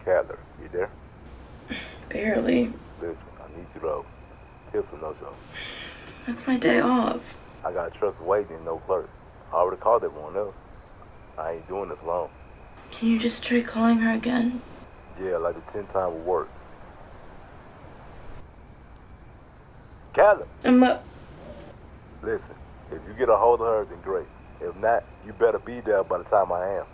Cather, you there? Barely. Listen, I need you to tips or no show. That's my day off. I got trucks waiting and no clerk. I already called everyone else. I ain't doing this alone. Can you just try calling her again? Yeah, like the 10 time will work. Cather! I'm up. Listen, if you get a hold of her, then great. If not, you better be there by the time I am.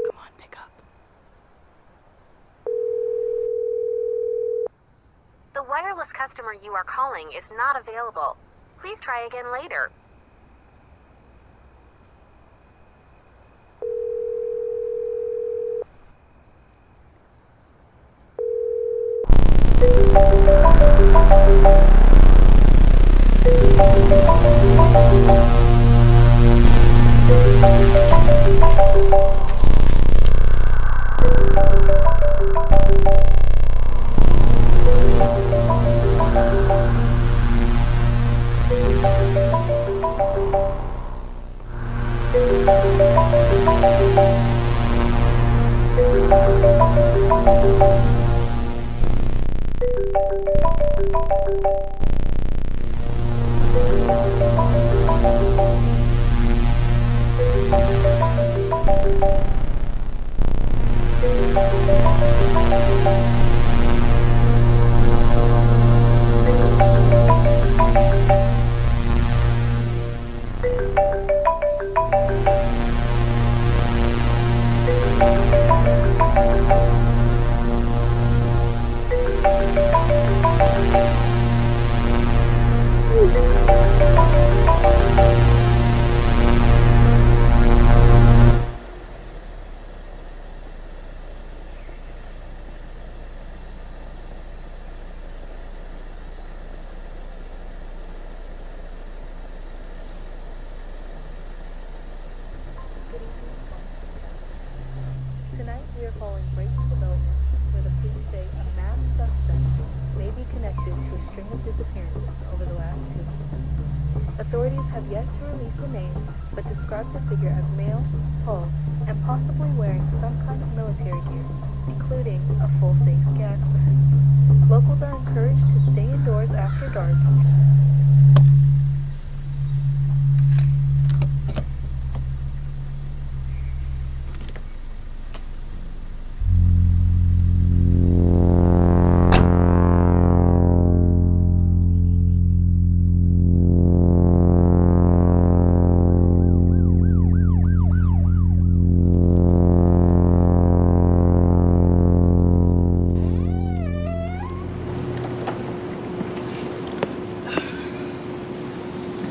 Come on, pick up. The wireless customer you are calling is not available. Please try again later. Tonight we are following breaking developments where the police say a masked suspect may be connected to a string of disappearances over the last 2 weeks. Authorities have yet to release a name, but describe the figure as male, tall, and possibly wearing some kind of military gear, including a full-face gas mask. Locals are encouraged to stay indoors after dark.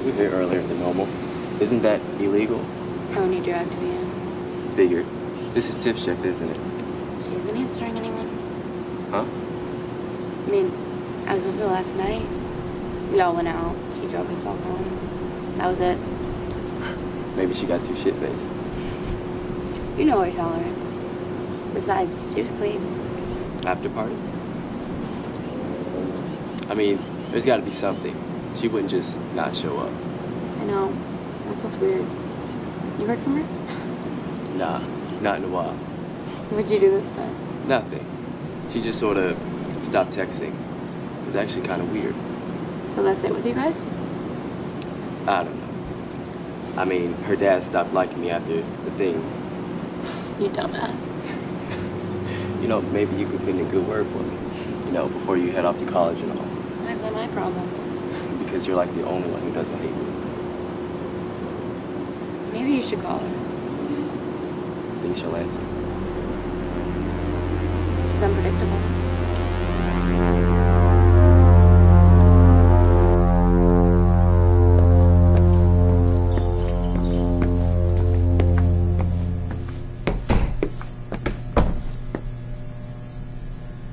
We're here earlier than normal. Isn't that illegal? Oh, need your act to be in. Figured. This is Tiff's shift, isn't it? She isn't answering anyone. Huh? I mean, I was with her last night. We all went out. She drove herself home. That was it. Maybe she got too shit-faced. You know her tolerance. Besides, she was clean. After party? I mean, there's got to be something. She wouldn't just not show up. I know. That's what's weird. You heard from her? Nah, not in a while. What'd you do this time? Nothing. She just sort of stopped texting. It was actually kind of weird. So that's it with you guys? I don't know. I mean, her dad stopped liking me after the thing. You dumbass. You know, maybe you could put in a good word for me. You know, before you head off to college and all. problem? Because you're like the only one who doesn't hate me. Maybe you should call her. Think she'll answer. She's unpredictable.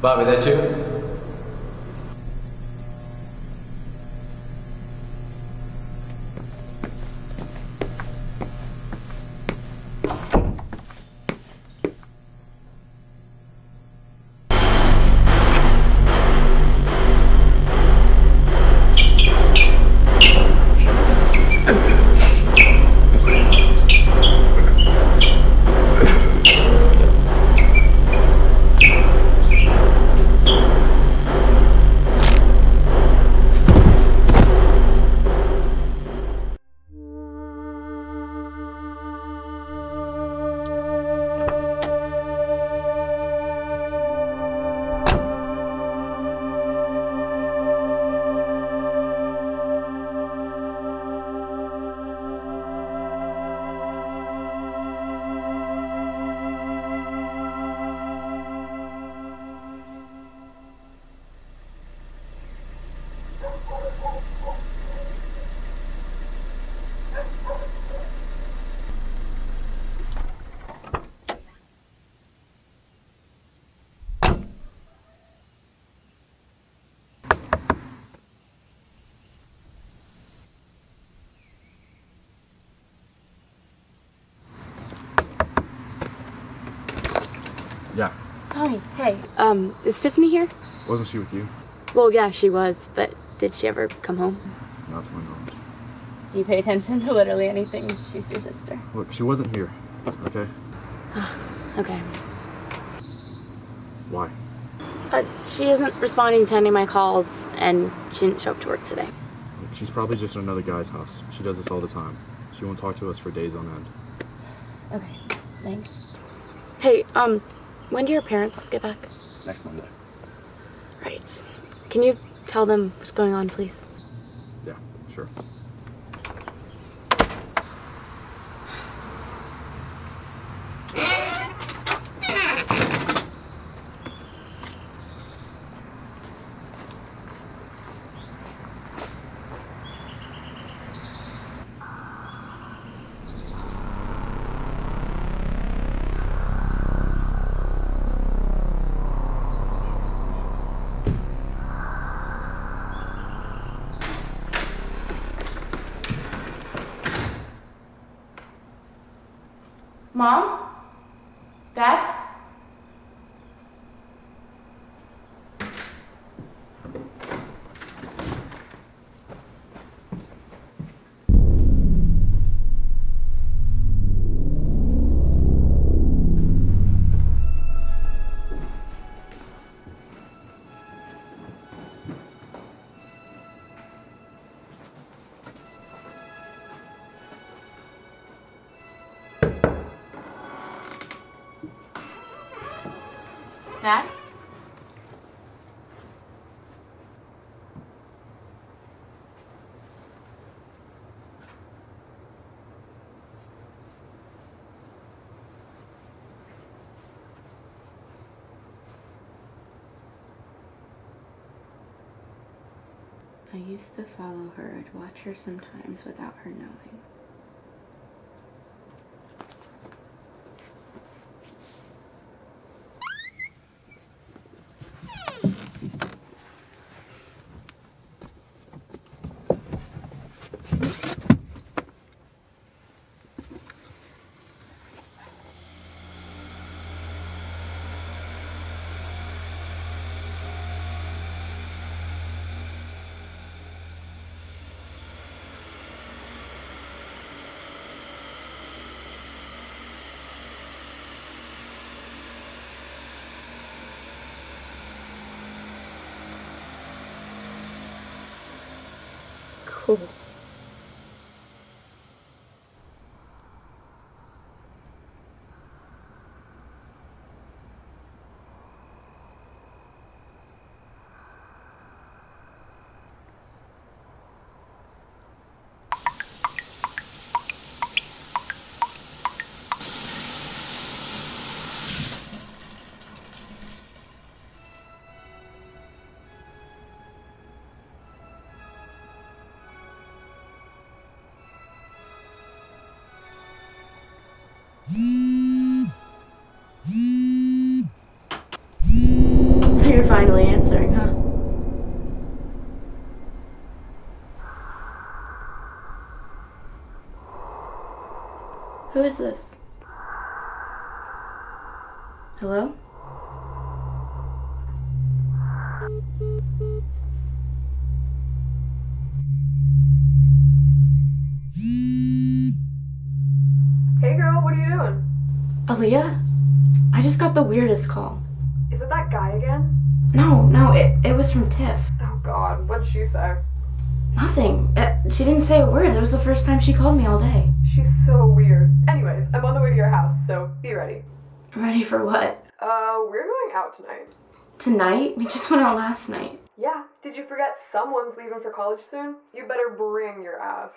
Bobby, that you? Yeah. Tommy, hey. Is Tiffany here? Wasn't she with you? Well, yeah, she was, but did she ever come home? Not to my knowledge. Do you pay attention to literally anything? She's your sister. Look, she wasn't here, okay? Okay. Why? She isn't responding to any of my calls, and she didn't show up to work today. Look, she's probably just in another guy's house. She does this all the time. She won't talk to us for days on end. Okay, thanks. Hey, when do your parents get back? Next Monday. Right. Can you tell them what's going on, please? Yeah, sure. Mom? Dad? Dad? I used to follow her. I'd watch her sometimes without her knowing. Cool. Who is this? Hello? Hey girl, what are you doing? Aaliyah? I just got the weirdest call. Is it that guy again? No, it was from Tiff. Oh god, what'd she say? Nothing. She didn't say a word. It was the first time she called me all day. She's so weird. Anyways, I'm on the way to your house, so be ready. Ready for what? We're going out tonight. Tonight? We just went out last night. Yeah, did you forget someone's leaving for college soon? You better bring your ass.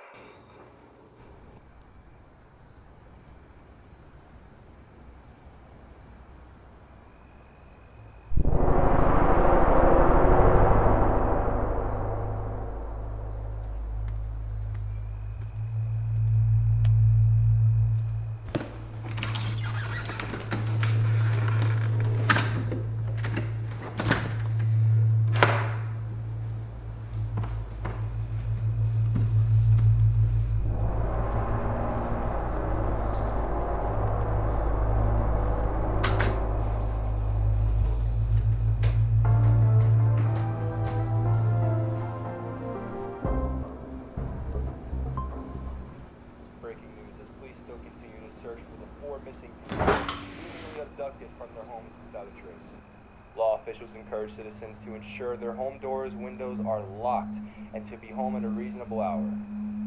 Breaking news as police still continue to search for the 4 missing people recently abducted from their homes without a trace. Law officials encourage citizens to ensure their home doors, windows are locked and to be home at a reasonable hour.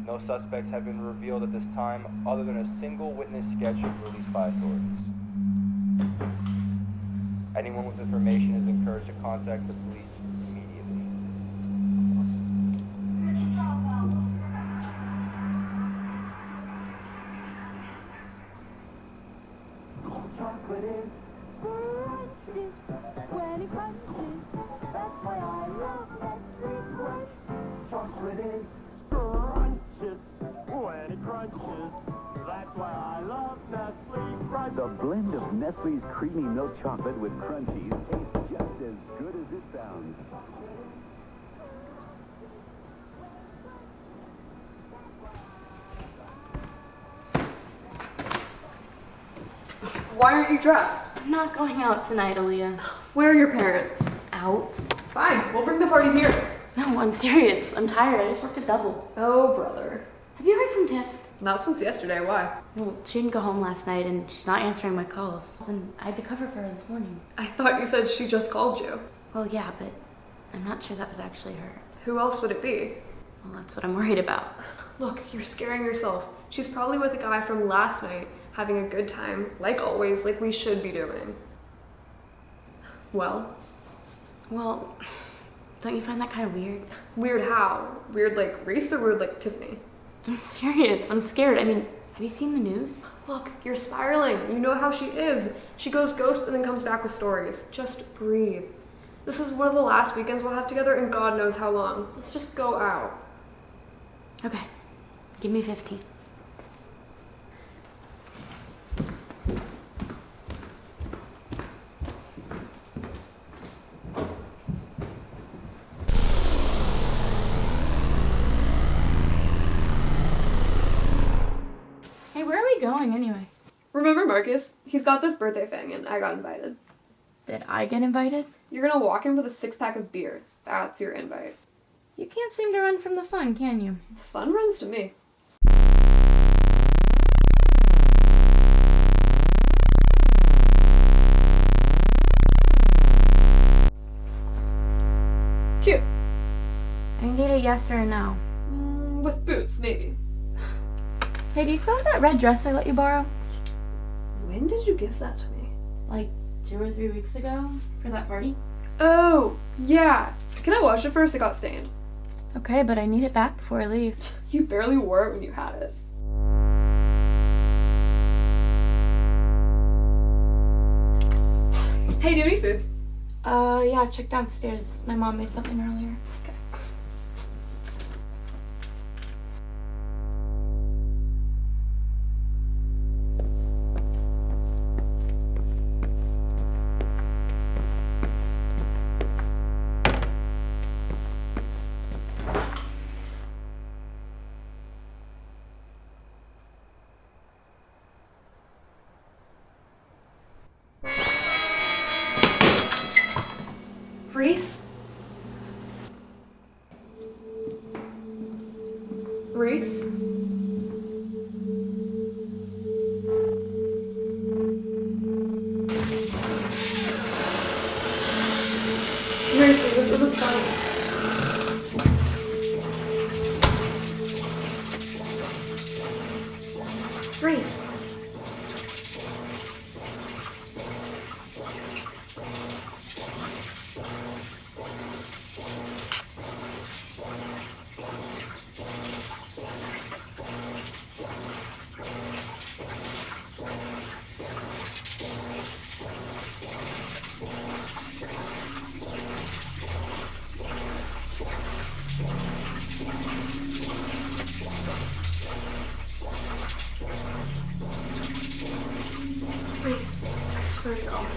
No suspects have been revealed at this time other than a single witness sketch released by authorities. Anyone with information is encouraged to contact the police immediately. Chocolate is crunches when it crunches. That's why I love Nestle Crunch. Chocolate is crunches when it crunches. That's why I love Nestle Crunch. The blend of Nestle's creamy milk chocolate with crunchies tastes just as good as it sounds. Why aren't you dressed? I'm not going out tonight, Aaliyah. Where are your parents? Out? Fine, we'll bring the party here. No, I'm serious. I'm tired. I just worked a double. Oh, brother. Have you heard from Tiff? Not since yesterday, why? Well, she didn't go home last night and she's not answering my calls. And I had to cover for her this morning. I thought you said she just called you. Well, yeah, but I'm not sure that was actually her. Who else would it be? Well, that's what I'm worried about. Look, you're scaring yourself. She's probably with a guy from last night, having a good time, like always, like we should be doing. Well, don't you find that kind of weird? Weird how? Weird like Reese or weird like Tiffany? I'm serious. I'm scared. I mean, have you seen the news? Look, you're spiraling. You know how she is. She goes ghost and then comes back with stories. Just breathe. This is one of the last weekends we'll have together and God knows how long. Let's just go out. Okay. Give me 15. Hey, where are we going anyway? Remember Marcus? He's got this birthday thing and I got invited. Did I get invited? You're gonna walk in with a 6-pack of beer. That's your invite. You can't seem to run from the fun, can you? Fun runs to me. Cute. I need a yes or a no. With boots, maybe. Hey, do you still have that red dress I let you borrow? When did you give that to me? Like 2 or 3 weeks ago for that party? Oh, yeah. Can I wash it first? It got stained. Okay, but I need it back before I leave. You barely wore it when you had it. Hey, do you need food? Yeah, check downstairs. My mom made something earlier. Okay. Reese? Reese? Seriously, this isn't funny. Reese. Reese, I swear to God.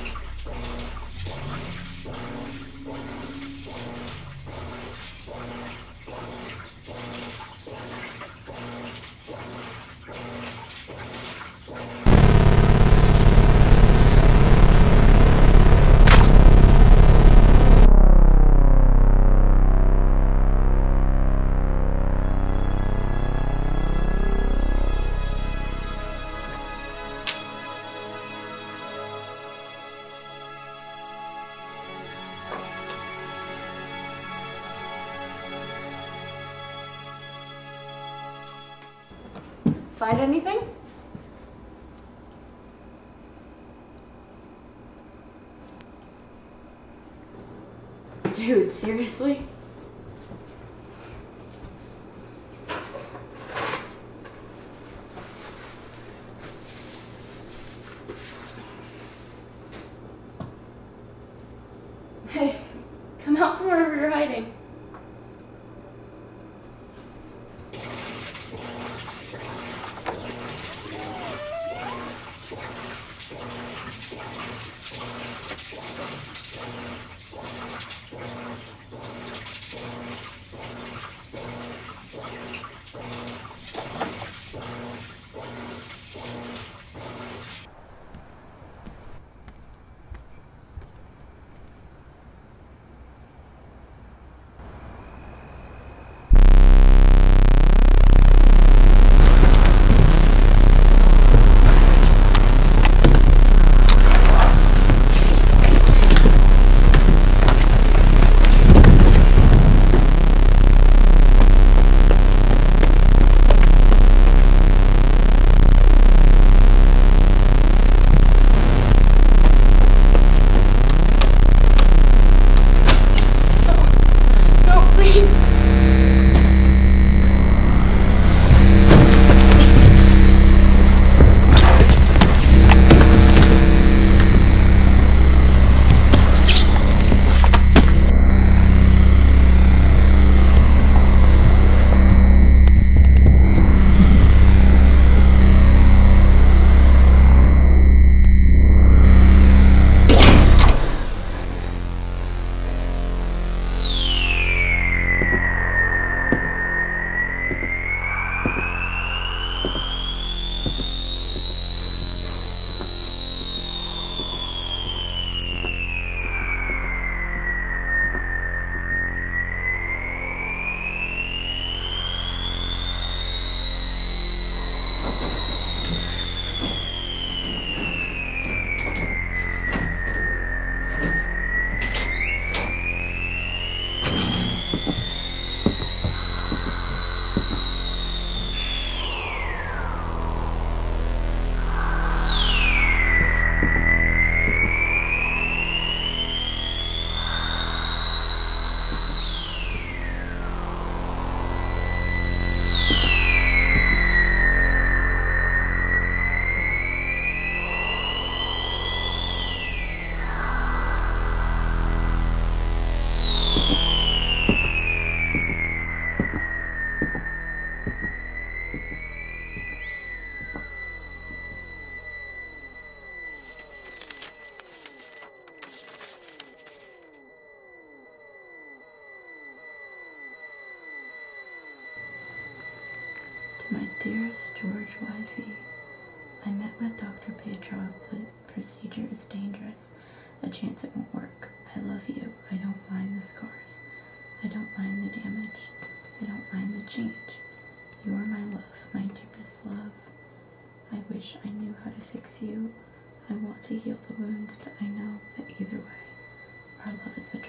Find anything? Dude, seriously? Hey, come out from wherever you're hiding. To my dearest George wifey, I met with Dr. Petrov, but procedure is dangerous. A chance it won't work. I love you. I don't mind. to heal the wounds, but I know that either way, our love is eternal.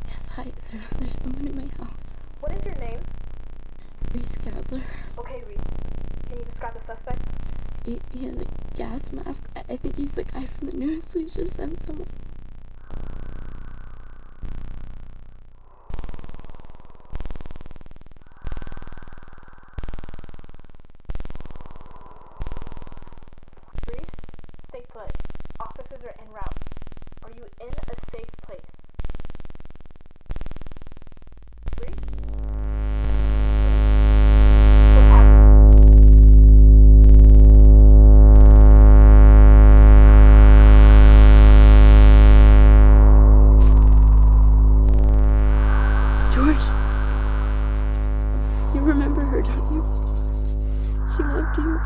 Yes, hi, there's someone in my house. What is your name? Reese Gadler. Okay, Reese. Can you describe the suspect? He has a gas mask. I think he's the guy from the news. Please just send someone. Reese, stay put. Officers are en route. Are you in a safe place? Reese? What's happening? George, you remember her, don't you? She loved you,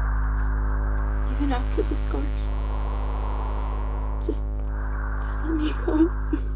even after the scars. Just let me go.